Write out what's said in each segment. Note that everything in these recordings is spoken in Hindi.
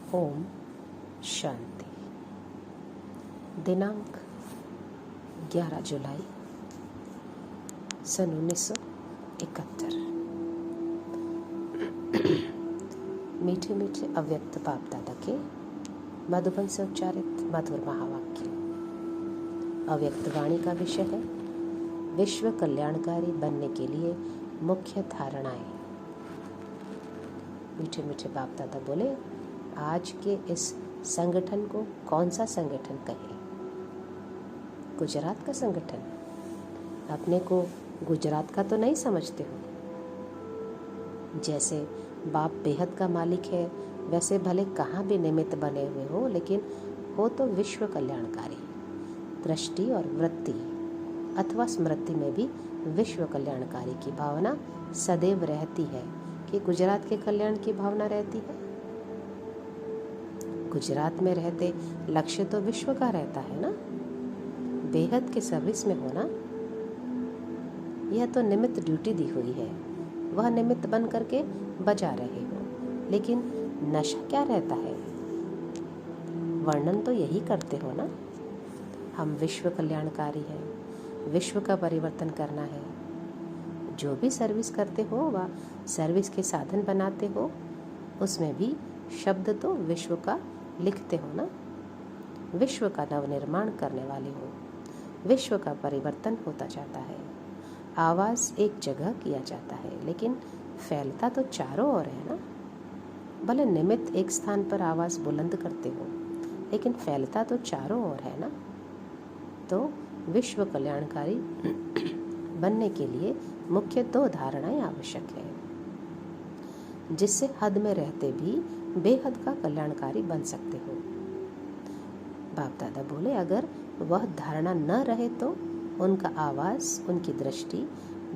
ओम शांति। दिनांक 11 जुलाई सन 1971। मीठे मीठे अव्यक्त बाप दादा के मधुबन से उच्चारित मधुर महावाक्य। अव्यक्त वाणी का विषय है विश्व कल्याणकारी बनने के लिए मुख्य धारणाएं। मीठे मीठे बाप दादा बोले, आज के इस संगठन को कौन सा संगठन कहें? गुजरात का संगठन। अपने को गुजरात का तो नहीं समझते हो। जैसे बाप बेहद का मालिक है, वैसे भले कहाँ भी निमित्त बने हुए हो, लेकिन हो तो विश्व कल्याणकारी। दृष्टि और वृत्ति अथवा स्मृति में भी विश्व कल्याणकारी की भावना सदैव रहती है कि गुजरात के कल्याण की भावना रहती है। गुजरात में रहते लक्ष्य तो विश्व का रहता है ना। बेहद के सर्विस में होना, यह तो निमित्त ड्यूटी दी हुई है, वह निमित्त बन करके बजा रहे हो, लेकिन नशा क्या रहता है? वर्णन तो यही करते हो ना, हम विश्व कल्याणकारी हैं, विश्व का परिवर्तन करना है। जो भी सर्विस करते हो वह सर्विस के साधन बनाते हो, उसमें भी शब्द तो विश्व का लिखते हो ना। विश्व का नवनिर्माण करने वाले हो, विश्व का परिवर्तन होता जाता है। आवाज़ एक जगह किया जाता है, लेकिन फैलता तो चारों ओर है ना। भले निमित्त एक स्थान पर आवाज़ बुलंद करते हो, लेकिन फैलता तो चारों ओर है ना। तो विश्व कल्याणकारी बनने के लिए मुख्य 2 धारणाएं आवश्यक है, जिससे हद में रहते भी बेहद का कल्याणकारी बन सकते हो। बाप दादा बोले, अगर वह धारणा न रहे तो उनका आवाज़, उनकी दृष्टि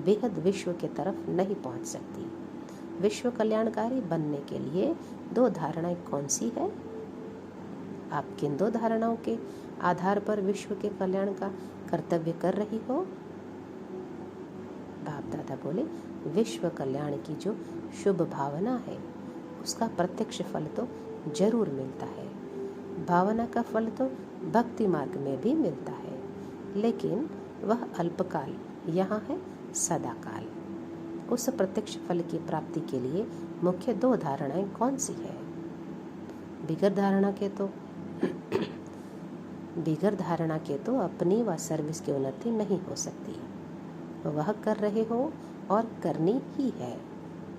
बेहद विश्व के तरफ नहीं पहुंच सकती। विश्व कल्याणकारी बनने के लिए 2 धारणाएं कौन सी है? आप किन 2 धारणाओं के आधार पर विश्व के कल्याण का कर्तव्य कर रही हो? बाप दादा बोले, विश्व कल्याण की जो शुभ भावना है उसका प्रत्यक्ष फल तो जरूर मिलता है। भावना का फल तो भक्ति मार्ग में भी मिलता है, लेकिन वह अल्पकाल, यहाँ है सदाकाल। उस प्रत्यक्ष फल की प्राप्ति के लिए मुख्य 2 धारणाएं कौन सी है? बिगर धारणा के तो अपनी व सर्विस की उन्नति नहीं हो सकती। वह कर रहे हो और करनी ही है।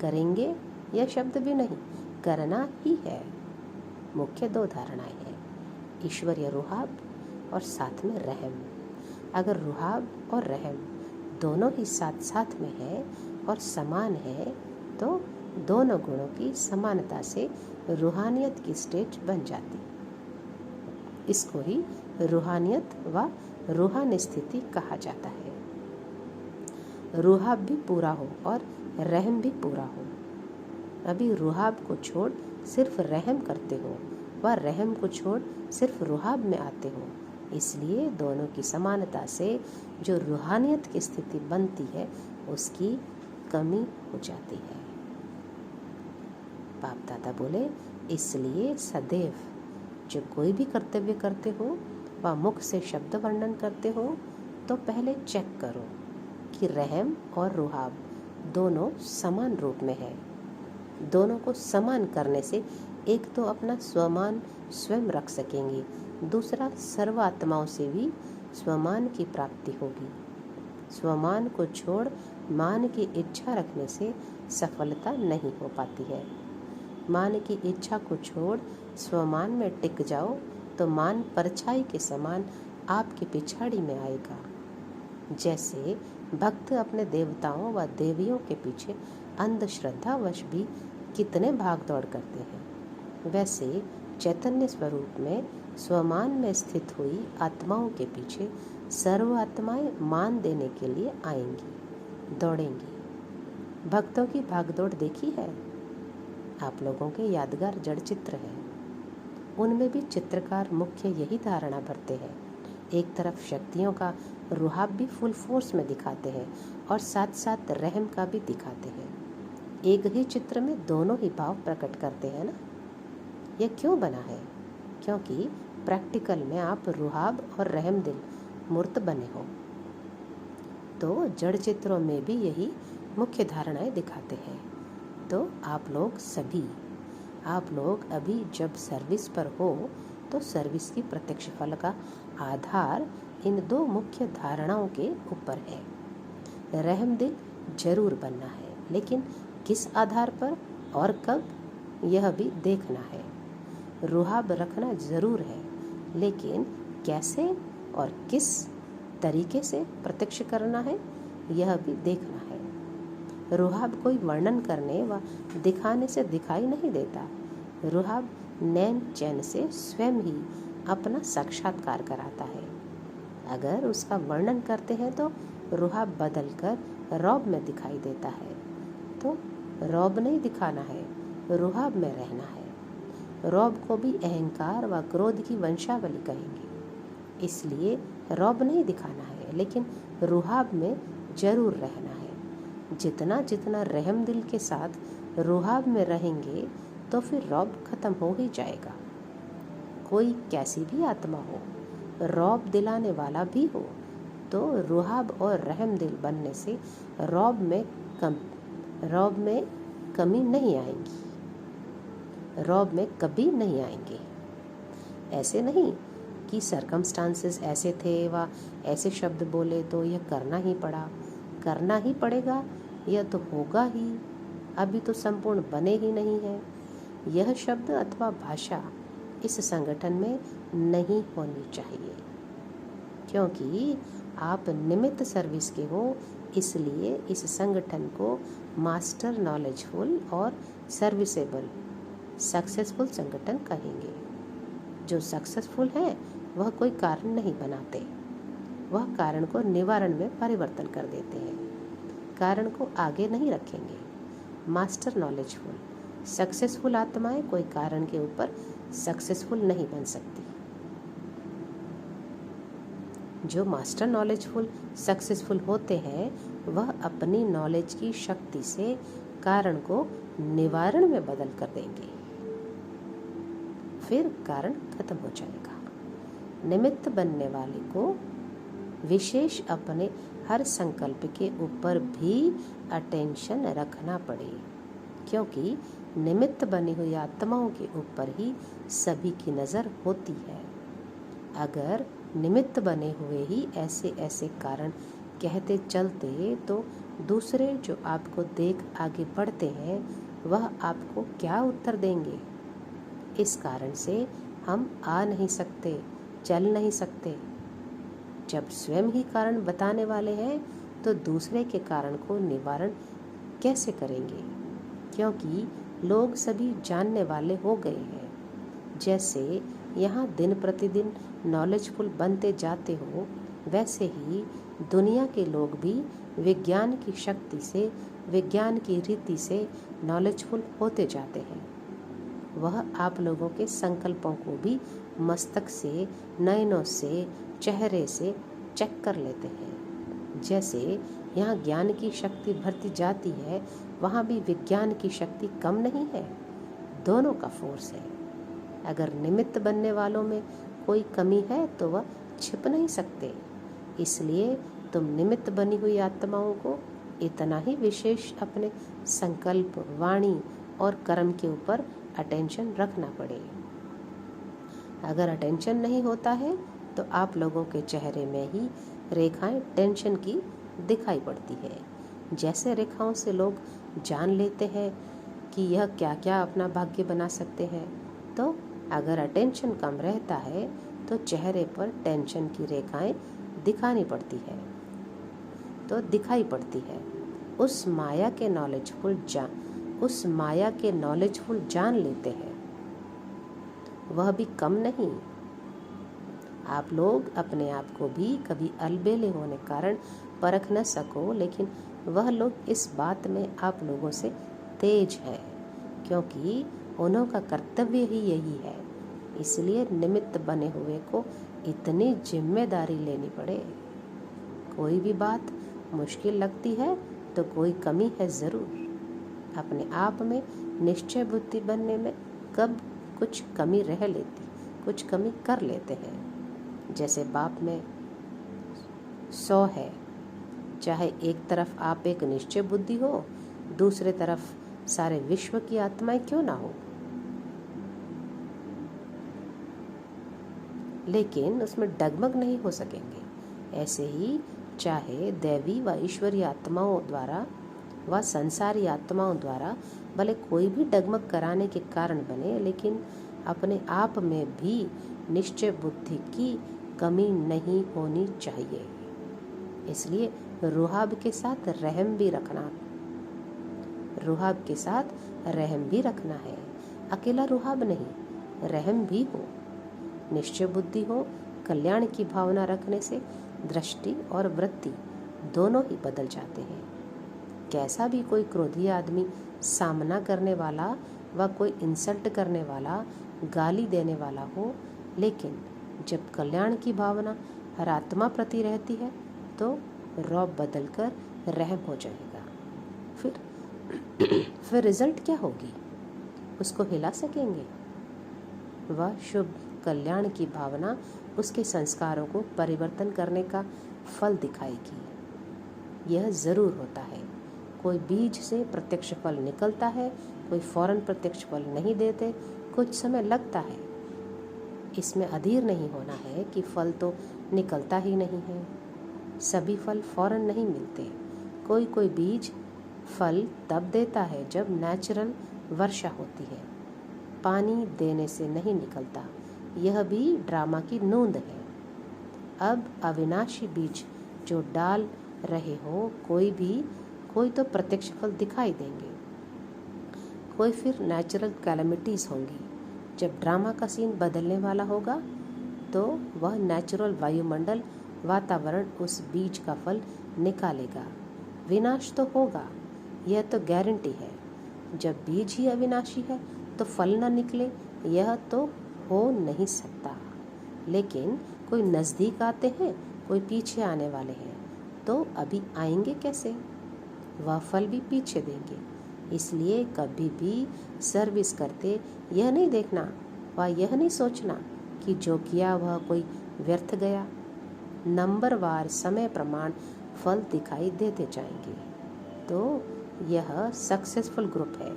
करेंगे यह शब्द भी नहीं, करना ही है। मुख्य 2 धारणाएं हैं, ईश्वरीय रुहाब और साथ में रहम। अगर रुहाब और रहम दोनों ही साथ साथ में है और समान है, तो दोनों गुणों की समानता से रूहानियत की स्टेज बन जाती। इसको ही रूहानियत व रूहानी स्थिति कहा जाता है। रुहाब भी पूरा हो और रहम भी पूरा हो। अभी रुहाब को छोड़ सिर्फ रहम करते हो, व रहम को छोड़ सिर्फ रुहाब में आते हो, इसलिए दोनों की समानता से जो रूहानियत की स्थिति बनती है उसकी कमी हो जाती है। बाप दादा बोले, इसलिए सदैव जो कोई भी कर्तव्य करते हो व मुख से शब्द वर्णन करते हो, तो पहले चेक करो कि रहम और रुहाब दोनों समान रूप में है। दोनों को समान करने से एक तो अपना स्वमान स्वयं रख सकेंगे, दूसरा सर्व आत्माओं से भी स्वमान की प्राप्ति होगी। स्वमान को छोड़ मान की इच्छा रखने से सफलता नहीं हो पाती है। मान की इच्छा को छोड़ स्वमान में टिक जाओ तो मान परछाई के समान आपकी पिछाड़ी में आएगा। जैसे भक्त अपने देवताओं व देवियों के पीछे अंधश्रद्धावश भी कितने भाग दौड़ करते हैं, वैसे चैतन्य स्वरूप में स्वमान में स्थित हुई आत्माओं के पीछे सर्व आत्माएं मान देने के लिए आएंगी, दौड़ेंगी। भक्तों की भागदौड़ देखी है? आप लोगों के यादगार जड़ चित्र हैं, उनमें भी चित्रकार मुख्य यही धारणा भरते हैं। एक तरफ शक्तियों का रुहाब भी फुल फोर्स में दिखाते हैं और साथ साथ रहम का भी दिखाते हैं। एक ही चित्र में दोनों ही भाव प्रकट करते हैं ना। यह क्यों बना है? क्योंकि प्रैक्टिकल में आप रुहाब और रहमदिल मूर्त बने हो। तो जड़ चित्रों में भी यही मुख्य धारणाएं दिखाते हैं। तो आप लोग अभी जब सर्विस पर हो तो सर्विस की प्रत्यक्ष फल का आधार इन दो मुख्य धारणाओं के ऊपर है। रहमदिल जरूर बनना है, लेकिन किस आधार पर और कब, यह भी देखना है। रुहाब रखना जरूर है, लेकिन कैसे और किस तरीके से प्रत्यक्ष करना है, यह भी देखना है। रुहाब कोई वर्णन करने व दिखाने से दिखाई नहीं देता। रुहाब नैन चैन से स्वयं ही अपना साक्षात्कार कराता है। अगर उसका वर्णन करते हैं तो रुहाब बदलकर रौब में दिखाई देता है। तो रौब नहीं दिखाना है, रुहाब में रहना है। रौब को भी अहंकार व क्रोध की वंशावली कहेंगे, इसलिए रौब नहीं दिखाना है, लेकिन रुहाब में जरूर रहना है। जितना जितना रहमदिल के साथ रुहाब में रहेंगे तो फिर रौब खत्म हो ही जाएगा। कोई कैसी भी आत्मा हो, रौब दिलाने वाला भी हो, तो रुहाब और रहमदिल बनने से रौब में कमी नहीं आएगी, रौब में कभी नहीं आएंगे। ऐसे नहीं कि सरकमस्टांसेस ऐसे थे व ऐसे शब्द बोले तो यह करना ही पड़ा। करना ही पड़ेगा, यह तो होगा ही, अभी तो संपूर्ण बने ही नहीं है। यह शब्द अथवा भाषा इस संगठन में नहीं होनी चाहिए, क्योंकि आप निमित्त सर्विस के हो, इसलिए इस संगठन को मास्टर नॉलेजफुल और सर्विसेबल सक्सेसफुल संगठन कहेंगे। जो सक्सेसफुल है वह कोई कारण नहीं बनाते, वह कारण को निवारण में परिवर्तन कर देते हैं, कारण को आगे नहीं रखेंगे। मास्टर नॉलेजफुल सक्सेसफुल आत्माएं कोई कारण के ऊपर सक्सेसफुल नहीं बन सकती। जो मास्टर नॉलेजफुल सक्सेसफुल होते हैं वह अपनी नॉलेज की शक्ति से कारण को निवारण में बदल कर देंगे, फिर कारण खत्म हो जाएगा। निमित्त बनने वाले को विशेष अपने हर संकल्प के ऊपर भी अटेंशन रखना पड़े, क्योंकि निमित्त बनी हुई आत्माओं के ऊपर ही सभी की नज़र होती है। अगर निमित्त बने हुए ही ऐसे ऐसे कारण कहते चलते तो दूसरे जो आपको देख आगे बढ़ते हैं वह आपको क्या उत्तर देंगे? इस कारण से हम आ नहीं सकते, चल नहीं सकते। जब स्वयं ही कारण बताने वाले हैं तो दूसरे के कारण को निवारण कैसे करेंगे? क्योंकि लोग सभी जानने वाले हो गए हैं। जैसे यहाँ दिन प्रतिदिन नॉलेजफुल बनते जाते हो, वैसे ही दुनिया के लोग भी विज्ञान की शक्ति से, विज्ञान की रीति से नॉलेजफुल होते जाते हैं। वह आप लोगों के संकल्पों को भी मस्तक से, नयनों से, चेहरे से चेक कर लेते हैं। जैसे यहाँ ज्ञान की शक्ति बढ़ती जाती है, वहाँ भी विज्ञान की शक्ति कम नहीं है, दोनों का फोर्स है। अगर निमित्त बनने वालों में कोई कमी है तो वह छिप नहीं सकते, इसलिए तुम निमित्त बनी हुई आत्माओं को इतना ही विशेष अपने संकल्प, वाणी और कर्म के ऊपर अटेंशन रखना पड़े। अगर अटेंशन नहीं होता है तो आप लोगों के चेहरे में ही रेखाएं टेंशन की दिखाई पड़ती है। जैसे रेखाओं से लोग जान लेते हैं कि यह क्या क्या अपना भाग्य बना सकते हैं, तो अगर अटेंशन कम रहता है तो चेहरे पर टेंशन की रेखाएं दिखाई पड़ती है। उस माया के नॉलेजफुल जान लेते हैं, वह भी कम नहीं। आप लोग अपने आप को भी कभी अलबेले होने कारण परख न सको, लेकिन वह लोग इस बात में आप लोगों से तेज है, क्योंकि उन्हों का कर्तव्य ही यही है। इसलिए निमित्त बने हुए को इतनी जिम्मेदारी लेनी पड़े। कोई भी बात मुश्किल लगती है तो कोई कमी है ज़रूर। अपने आप में निश्चय बुद्धि बनने में कब कुछ कमी कुछ कमी कर लेते हैं। जैसे बाप में 100 है, चाहे एक तरफ आप एक निश्चय बुद्धि हो, दूसरे तरफ सारे विश्व की आत्माएं क्यों ना हो, लेकिन उसमें डगमग नहीं हो सकेंगे। ऐसे ही चाहे दैवी व ईश्वरीय आत्माओं द्वारा व संसारी आत्माओं द्वारा भले कोई भी डगमग कराने के कारण बने, लेकिन अपने आप में भी निश्चय बुद्धि की कमी नहीं होनी चाहिए। इसलिए रुहाब के साथ रहम भी रखना है। अकेला रुहाब नहीं, रहम भी हो, निश्चय बुद्धि हो। कल्याण की भावना रखने से दृष्टि और वृत्ति दोनों ही बदल जाते हैं। कैसा भी कोई क्रोधी आदमी सामना करने वाला व कोई इंसल्ट करने वाला, गाली देने वाला हो, लेकिन जब कल्याण की भावना हर आत्मा प्रति रहती है तो रौब बदलकर रहम हो जाएगा। फिर रिजल्ट क्या होगी, उसको हिला सकेंगे? वह शुभ कल्याण की भावना उसके संस्कारों को परिवर्तन करने का फल दिखाएगी। यह जरूर होता है। कोई बीज से प्रत्यक्ष फल निकलता है, कोई फौरन प्रत्यक्ष फल नहीं देते, कुछ समय लगता है। इसमें अधीर नहीं होना है कि फल तो निकलता ही नहीं है। सभी फल फौरन नहीं मिलते। कोई बीज फल तब देता है जब नेचुरल वर्षा होती है, पानी देने से नहीं निकलता। यह भी ड्रामा की नोंद है। अब अविनाशी बीज जो डाल रहे हो, कोई तो प्रत्यक्ष फल दिखाई देंगे, कोई फिर नेचुरल कैलेमिटीज होंगी। जब ड्रामा का सीन बदलने वाला होगा तो वह नेचुरल वायुमंडल वातावरण उस बीज का फल निकालेगा। विनाश तो होगा, यह तो गारंटी है। जब बीज ही अविनाशी है तो फल न निकले, यह तो हो नहीं सकता। लेकिन कोई नज़दीक आते हैं, कोई पीछे आने वाले हैं, तो अभी आएंगे कैसे? वह फल भी पीछे देंगे। इसलिए कभी भी सर्विस करते यह नहीं देखना व यह नहीं सोचना कि जो किया वह कोई व्यर्थ गया। नंबरवार समय प्रमाण फल दिखाई देते जाएंगे। तो यह सक्सेसफुल ग्रुप है,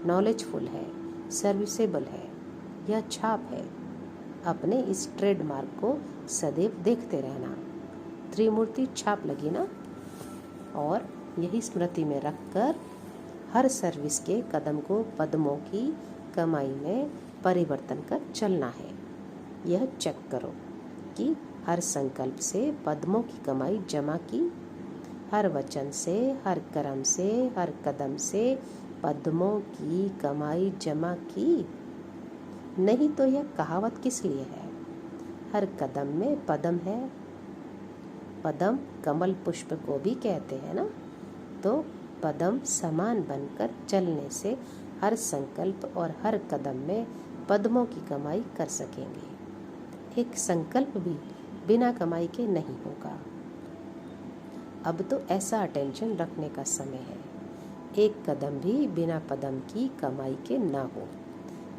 नॉलेजफुल है, सर्विसेबल है, यह छाप है। अपने इस ट्रेडमार्क को सदैव देखते रहना। त्रिमूर्ति छाप लगी ना, और यही स्मृति में रखकर हर सर्विस के कदम को पद्मों की कमाई में परिवर्तन कर चलना है। यह चेक करो कि हर संकल्प से पद्मों की कमाई जमा की, हर वचन से, हर कर्म से, हर कदम से पद्मों की कमाई जमा की। नहीं तो यह कहावत किस लिए है? हर कदम में पद्म है। पद्म कमल पुष्प को भी कहते हैं ना। तो पद्म समान बनकर चलने से हर संकल्प और हर कदम में पद्मों की कमाई कर सकेंगे। एक संकल्प भी बिना कमाई के नहीं होगा। अब तो ऐसा अटेंशन रखने का समय है, एक कदम भी बिना पद्म की कमाई के ना हो।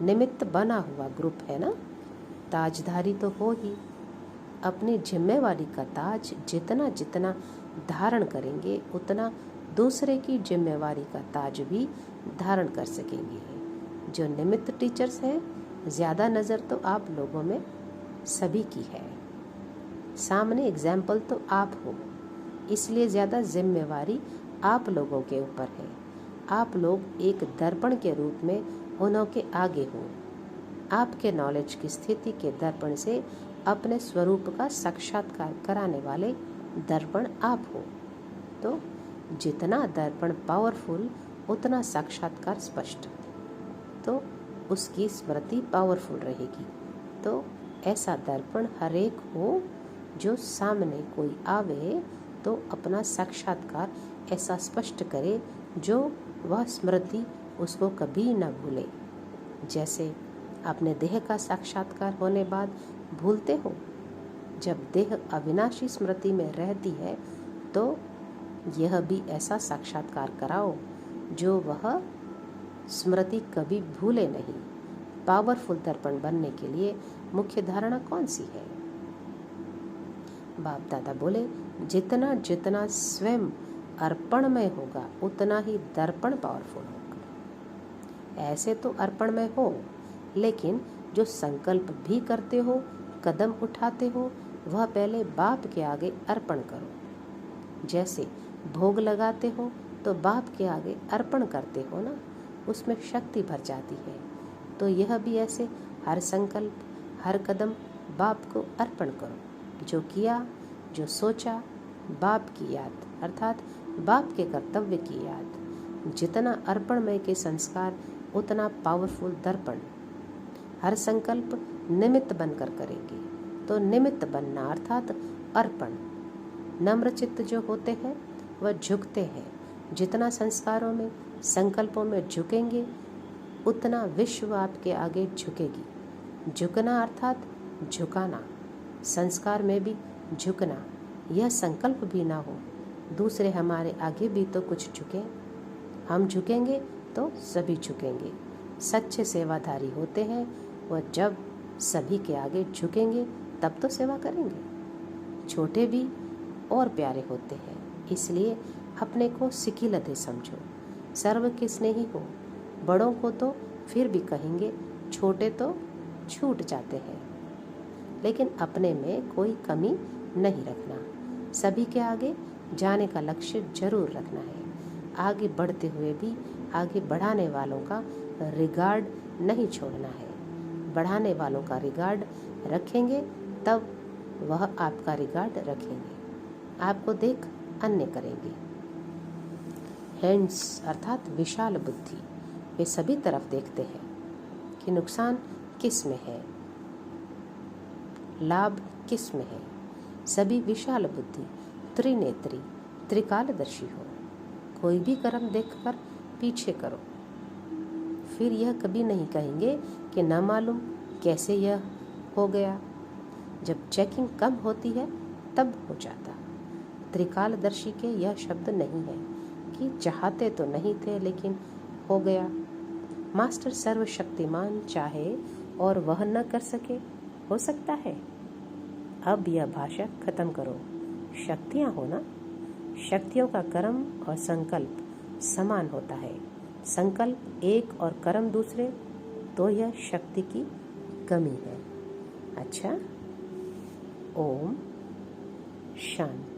निमित्त बना हुआ ग्रुप है ना, ताजधारी तो हो ही। अपनी जिम्मेवारी का ताज जितना जितना धारण करेंगे, उतना दूसरे की जिम्मेवारी का ताज भी धारण कर सकेंगे। जो निमित्त टीचर्स हैं, ज़्यादा नज़र तो आप लोगों में सभी की है। सामने एग्जाम्पल तो आप हो, इसलिए ज़्यादा जिम्मेवारी आप लोगों के ऊपर है। आप लोग एक दर्पण के रूप में उन्हों के आगे हो। आपके नॉलेज की स्थिति के दर्पण से अपने स्वरूप का साक्षात्कार कराने वाले दर्पण आप हो। तो जितना दर्पण पावरफुल, उतना साक्षात्कार स्पष्ट, तो उसकी स्मृति पावरफुल रहेगी। तो ऐसा दर्पण हर एक हो, जो सामने कोई आवे तो अपना साक्षात्कार ऐसा स्पष्ट करे जो वह स्मृति उसको कभी न भूले। जैसे अपने देह का साक्षात्कार होने बाद भूलते हो, जब देह अविनाशी स्मृति में रहती है तो यह भी ऐसा साक्षात्कार कराओ जो वह स्मृति कभी भूले नहीं। पावरफुल दर्पण बनने के लिए मुख्य धारणा कौन सी है? बाप दादा बोले, जितना जितना स्वयं अर्पणमय होगा उतना ही दर्पण पावरफुल होगा। ऐसे तो अर्पणमय हो, लेकिन जो संकल्प भी करते हो, कदम उठाते हो, वह पहले बाप के आगे अर्पण करो। जैसे भोग लगाते हो तो बाप के आगे अर्पण करते हो ना, उसमें शक्ति भर जाती है। तो यह भी ऐसे हर संकल्प, हर कदम बाप को अर्पण करो। जो किया, जो सोचा, बाप की याद, अर्थात बाप के कर्तव्य की याद। जितना अर्पणमय के संस्कार उतना पावरफुल दर्पण। हर संकल्प निमित्त बनकर करेंगे, तो निमित्त बनना अर्थात अर्पण। नम्र चित्त जो होते हैं वह झुकते हैं। जितना संस्कारों में, संकल्पों में झुकेंगे, उतना विश्व आपके आगे झुकेगी। झुकना अर्थात झुकाना, संस्कार में भी झुकना। यह संकल्प भी ना हो दूसरे हमारे आगे भी तो कुछ झुके। हम झुकेंगे तो सभी झुकेंगे। सच्चे सेवाधारी होते हैं वह जब सभी के आगे झुकेंगे तब तो सेवा करेंगे। छोटे भी और प्यारे होते हैं, इसलिए अपने को सिकिलधे समझो। सर्व के स्नेही हो। बड़ों को तो फिर भी कहेंगे, छोटे तो छूट जाते हैं, लेकिन अपने में कोई कमी नहीं रखना। सभी के आगे जाने का लक्ष्य जरूर रखना है। आगे बढ़ते हुए भी आगे बढ़ाने वालों का रिगार्ड नहीं छोड़ना है। बढ़ाने वालों का रिगार्ड रखेंगे तब वह आपका रिगार्ड रखेंगे। आपको देख अन्य करेंगे। हैंड्स अर्थात विशाल बुद्धि, वे सभी तरफ देखते हैं कि नुकसान किस में है, लाभ किस में है। सभी विशाल बुद्धि, त्रिनेत्री, त्रिकालदर्शी हो। कोई भी कर्म देखकर पीछे करो। फिर यह कभी नहीं कहेंगे कि न मालूम कैसे यह हो गया। जब चेकिंग कम होती है तब हो जाता। त्रिकालदर्शी के यह शब्द नहीं है कि चाहते तो नहीं थे लेकिन हो गया। मास्टर सर्वशक्तिमान चाहे और वह न कर सके, हो सकता है। अब यह भाषा खत्म करो। शक्तियाँ हो ना, शक्तियों का कर्म और संकल्प समान होता है। संकल्प एक और कर्म दूसरे, तो यह शक्ति की कमी है। अच्छा, ओम शांति।